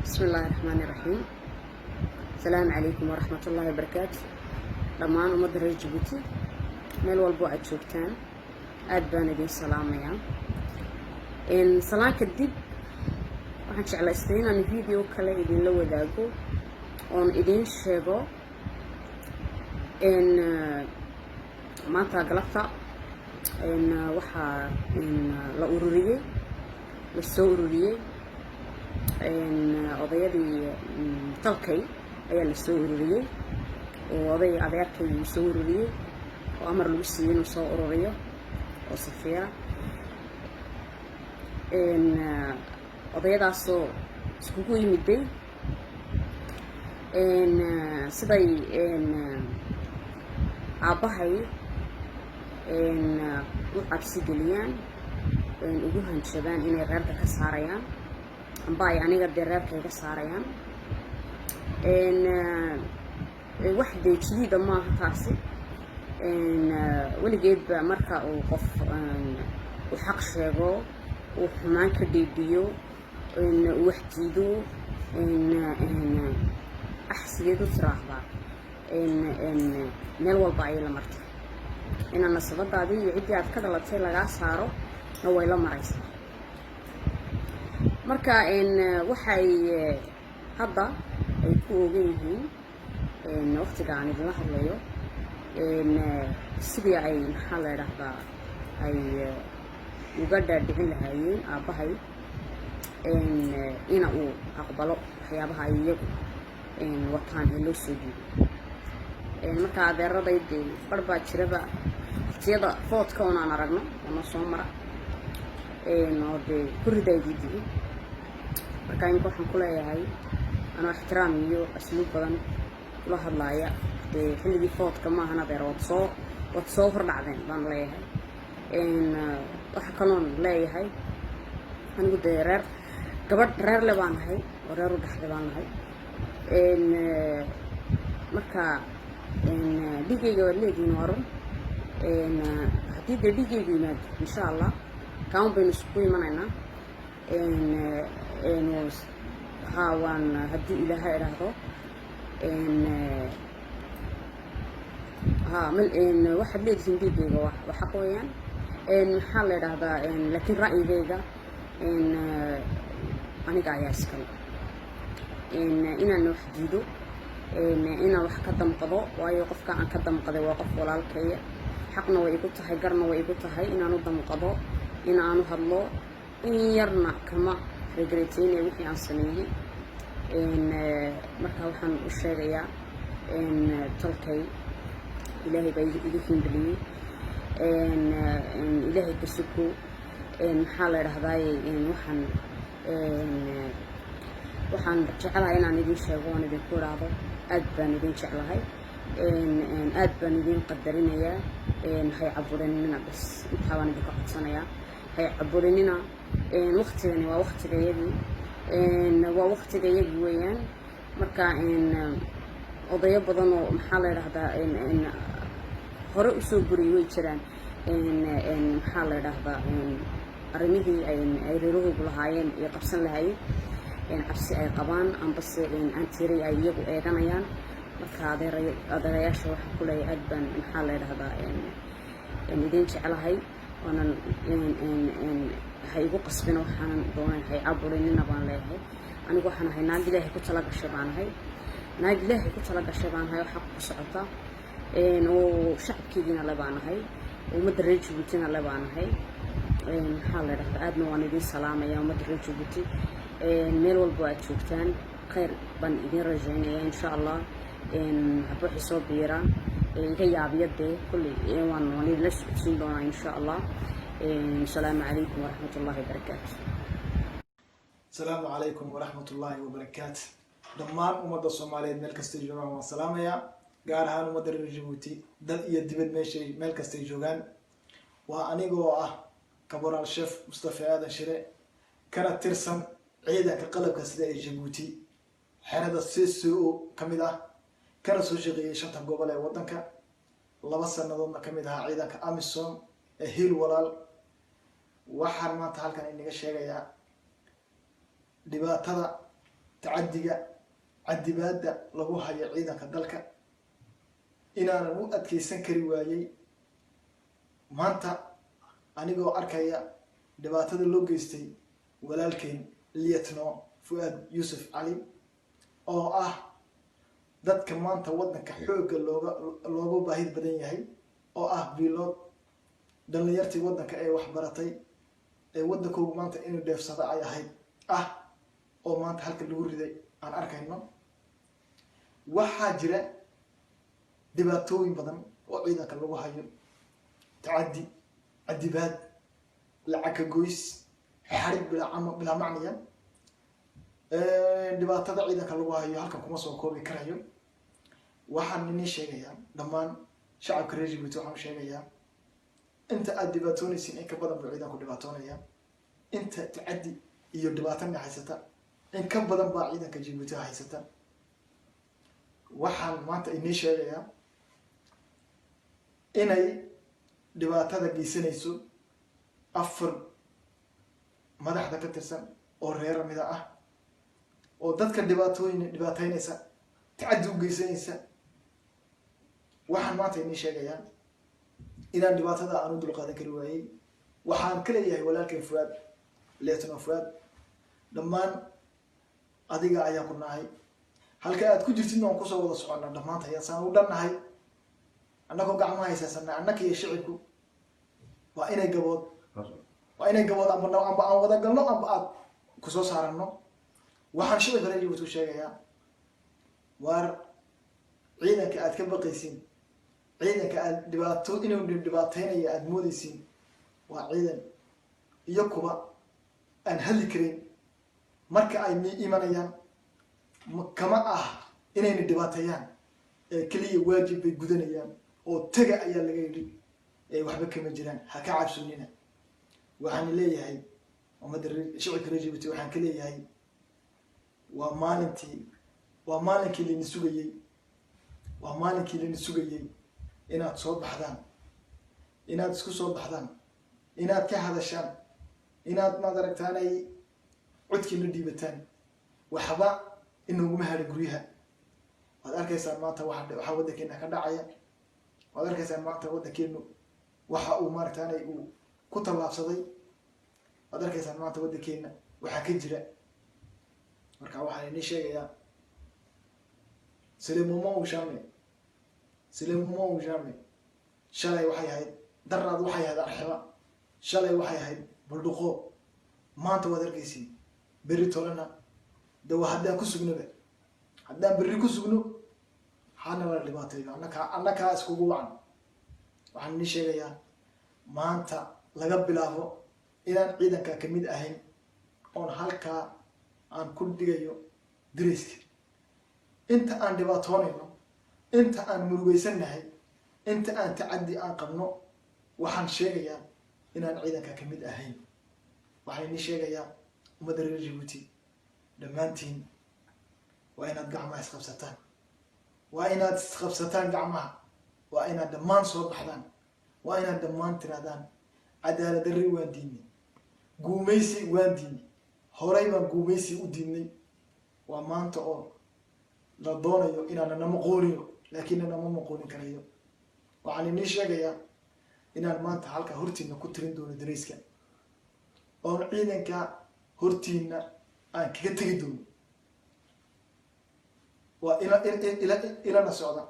بسم الله الرحمن الرحيم. السلام عليكم ورحمة الله وبركاته. دمان أمد رير جيبوتي ميل والبو عاد شوفتان aad baan idin salaamayaa salaan kadib waxaan jeclaystay inaan video kale idin la wadaago oon idin sheego maanta galabta waxaa la ururiyay la soo ururiyay odayadii talkay ayaa la soo ururiyay oo oday adeerkay soo ururiyay oo amar lagu siiyay inuu soo ururiyo oo safiya odayadaasoo iskugu yimiday siday aabbahay u cabsi geliyaan ugu hanjabaan inay reerka ka saarayaan amba ay aniga dee reerka iga saarayaan wax dee jadiida maaha taasi weligeedba marka uu qof u xaq sheego uu xumaan ka dhiidhiyo uu wax diido axsigeed u tiraahdaa meel walba ayay la martay inaan nasabadaadii iyo ciddii aad ka dhalatay lagaa saaro na way la maraysaa marka waxay hadda ay ku ogan yihiin waqtiga aan idinla hadlayo sidii ay maxaa la idhaahdaa ay uga dhaadhicin lahaayeen aabbahay ina uu aqbalo waxyaabaha ay iyagu wataan ee loo soo diiday marka adeeradayde bar baa jiraba waqtiyada foodka oon aan aragno oo noo soo mara oo dee kuridaydii digi marka imika waxaan ku leeyahay anoo ixtiraam iyo asluub badan kula hadlaaya dee xilligii foodka maahan adeer waad soo hordhacdeen baan leeyahay waxa kaloon leeyahay anigu dee gabadh reer le baan nahay oo reer u dhexday baan nahay marka dhigayga waad leedihiin waran haddii dee dhigaygu yimaado insha allah kaan baynu isugu imanaynaa haa waan haddii ilaaha idhaahdo waxaad leedihiin dhigayga waa xaq weeyaan maxaa la idhaahdaa laakiin ra'yigayga aniga ayaa iskale inaan wax diido inaan wax ka damqado waayo qofka aan ka damqaday waa qof walaalkaya xaqna way igu tahay garna way igu tahay inaan u damqado inaanu hadlo in yarna kama regretaynayo wixii aan sameeyey marka waxaan u sheegayaa tolkay ilaahay baa iga hindaliyey ilaahay ka suko maxaa la idhahdaaye waxaan jeclahay inaan idin sheego oon idinku idhaahdo aad baan idin jeclahay aad baan idin qadarinayaa hay caburinina bas intaa baan idinka codsanayaa hay caburinina waqtigani waa waqtigayagii weeyaan marka odayo badan oo maxaa la idhaahdaa hore usoo guriyay way jiraan maxaa la idhaahdaa arrimihii ay reerahoogu lahaayeen iyo qabsan lahaayeen cabsi ay qabaan ambase antiray ay iyagu eeganayaan marka adeerayaasha waxaan ku leeyahay aad baan maxaa la idhaahdaa idin jeclahay oonan ha igu qasbina waxaanan doonayn hay caburinina baan leeyahay anigu waxaan ahay naag ilaahay ku tala gashay baan ahay naag ilaahay ku tala gashay baan ahay oo xaq ku socota oo shacabkeygiina le baan ahay ummadda reer Jabuutina le baan ahay maxaa la idhahdaa aadna waan idin salaamaya ummadda reer Jabuuti meel walba aad joogtaan khayr baan idin rajaynayaa insha allah hadba wixii soo biira iga yaabiya dee kulley waan idinla socodsiin doonaa insha allah asalaamu calaykum waraxmat ullahi wabarakaatu. السلام عليكم ورحمة الله وبركاته. دمان أمد الصومالية ملك استيجوغان والسلامية قارهان أمد الجيبوتي دل يدبد ماشي ملك استيجوغان وأنيقو كبرال الشيف مصطفى آدم شري كانت ترسم عيدا كقلب كسداء جيبوتي حرد السيسو كميدا كانت سوشيغي شنطة قوبالي ودنك لبسا نظن كميدا عيدا كأميسون هيل ولال waxaan maanta halkan inaga sheegayaa dhibaatada tacadiga cadibaada lagu hayo ciidanka dalka inaanan u adkeysan kari waayey maanta anigoo arkaya dhibaatada loo geystay walaalkeen lietno fuaad yuusuf cali oo ah dadka maanta waddanka xoogga looga baahid badan yahay oo ah biilood dhalinyartii waddanka ee waxbaratay ee waddankoogu maanta inuu dheefsado ay ahayd oo maanta halka lagu riday aan arkayno. waxaa jira dhibaatooyin badan oo ciidanka lagu hayo, tacadi, cadibaad, lacag ka goys, xarig bilaa macniya. dhibaatada ciidanka lagu hayo halkan kuma soo koobi karayo. waxaan inii sheegayaa dhammaan shacabka reer Djibouti, waxaan sheegayaa inta aad dhibaatoonaysiin in ka badan buu ciidanku dhibaatoonaya. inta tacadi iyo dhibaatana haysata in ka badan baa ciidanka Djibouti haysata. waxaan maanta inii sheegayaa inay dhibaatada geysanayso 4 madaxda ka tirsan oo reer mida ah oo dadka dhibaataynaysa, tacadi u geysanaysa. waxaan maanta inii sheegayaa inaan dhibaatada aan u dulqaadan kari waayey. waxaan ka leeyahay walaalkeen fuaad, lietno fuaad, dhammaan adiga ayaan ku nahay. halka aad ku jirtid aan kusoo wada soconnaa dhammaanta ayaan u dhannahay. annagoo gacmaha haysaysana annaka iyo shicibku waa inay gabood amba aan wada galno amba aad kusoo saarano. waxaan shicibka reer Djibouti u sheegayaa waar ciidanka aad ka baqaysiin, ciidanka aad inuu dhibaateynayo aad moodaysiin waa ciidan iyo kuwa aan hadli karin. marka ay imanayaan kama inayna dhibaateeyaan keliya waajib bay gudanayaan oo taga ayaa laga yidhi waxba kama jiraan. ha ka cabsoonina. waxaan leeyahay ummadda shicibka reer Djibouti, waxaan ka leeyahay waa maalinkii layna sugayey, waa maalinkii layna sugayey inaad soo baxdaan, inaad isku soo baxdaan, inaad ka hadashaan, inaad maad aragtaanay codkiina dhiibataan. waxba inaguma hadha guryaha. waad arkaysaan maanta waxa waddankeena ka dhacaya. waad arkaysaan maanta waddankeenu waxa uu maaragtaanay uu ku tallaabsaday. waad arkaysaan maanta waddankeena waxaa ka jira. marka waxaan inii sheegayaa salemomo jamais shalay waxay ahayd daraad, waxay ahayd arxiba, shalay waxay ahayd buldhuqo. maanta waad arkaysiin berri tolana dawa haddaan ku sugnaba, haddaan berri ku sugno hana la dhibaateeyo annakaa iskugu wacan. waxaan inii sheegayaa maanta laga bilaabo inaan ciidanka ka mid ahayn, oon halkaa aan ku dhigayo dareyska. inta aan dhibaatoonayno, inta aan murugeysannahay, inta aan tacadi aan qabno, waxaan sheegayaa inaan ciidanka ka mid ahayn. waxaan inii sheegayaa ummadda reer Djibouti dhammaantiin waa inaad gacmaha isqabsataan, waa inaad isqabsataan gacmaha, waa inaad dhammaan soo baxdaan, waa inaad dhammaan tirahdaan cadaalad darri waan diidnay, guumaysi waan diidnay, horay baan guumaysi u diidnay. waa maanta oo la doonayo inaana nama qooniyo, laakiin nama maqoonin karayo. waxaan inii sheegayaa inaan maanta halka hortiina ku tirin doono dareyska, oon ciidanka hortiina aan kaga tegi doono. waa ilana socda.